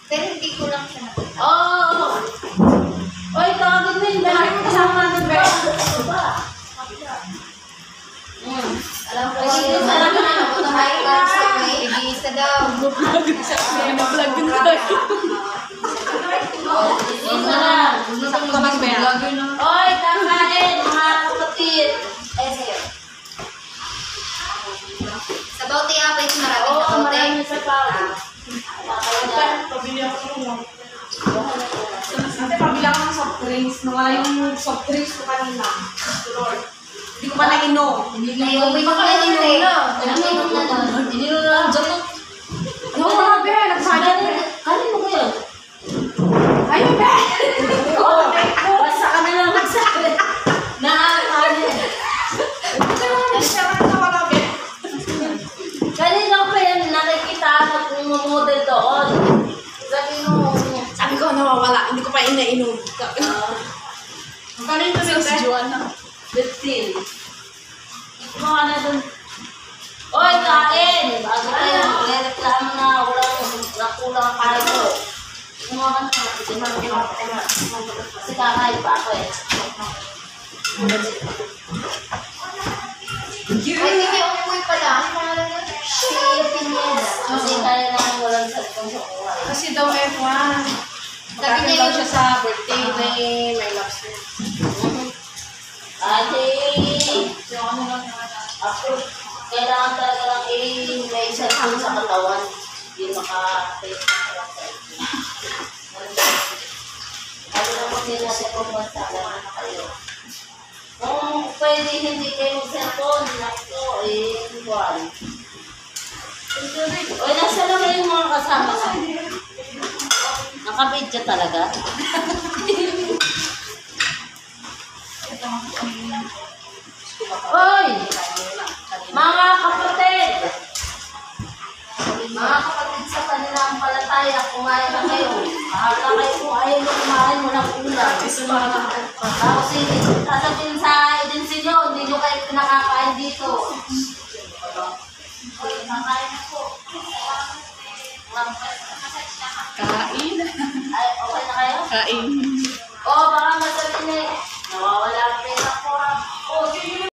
Pero hindi ko lang siya nakita. Oh! Oy, tawagin mo yun. Dahil mo kasama ng bed. Alam ko siya. Alam ko na ako na may isa daw. Mag-vlog din tayo. Oy, kakain, mga kapatid. Eh, sa'yo. Sa Baute Apex, marami Oo, sa Baute. marami sa pao. Pabili ako sa ulang. Ate, pabili ako ng soft drinks. Nawala yung soft drinks ko kanina. Hindi ko pa nainom. Ngayon, may mga yun eh. Ininom na nun. Ininom na lang dyan. Ano, grabe. Nagsagan eh. Kanin mo kayo? Ayun, be! Basta ka na lang nagsabi. Nakakanin. Kanina pa yan, nakikita ako ng model doon. Sabi mo, Sabi ko, nawawala. Hindi ko pa inainom. kanina pa yung Joanna. 15. Mga na doon. Oy, kain! Bago tayo, reklamo na walang kulang ang kain ko. Kumakan ka, kasi kakain pa ako eh. Ay, hindi ako umuwi pala. Ano pangalan nun? Shea Pineda. Kasi kaya naman walang cellphone sa kuhay. Kasi daw F1. Sabi niya daw yung- siya sa birthday may lobster. Ate, ako, kailangan talaga lang may cellphone sa katawan. Hindi maka-face na lang cellphone. Ano naman nila sa pagbansalan na kayo. Kung pwede hindi kayo cellphone, naku, buwan. Oy, nasa na kayo yung mga kasama ko? Nakabidya talaga? Oy! Mga kapatid! Mga kapatid sa kanilang palataya, kumain na kayo. Bahala kayo kung ayaw nyo kumain, walang ulam. Tapos sasabihin sa agency nyo, hindi nyo kayo nakakain dito. Oy, kakain na po. Kain. Ay, okay na kayo? Kain. Oo, baka masabihin eh. Nawawala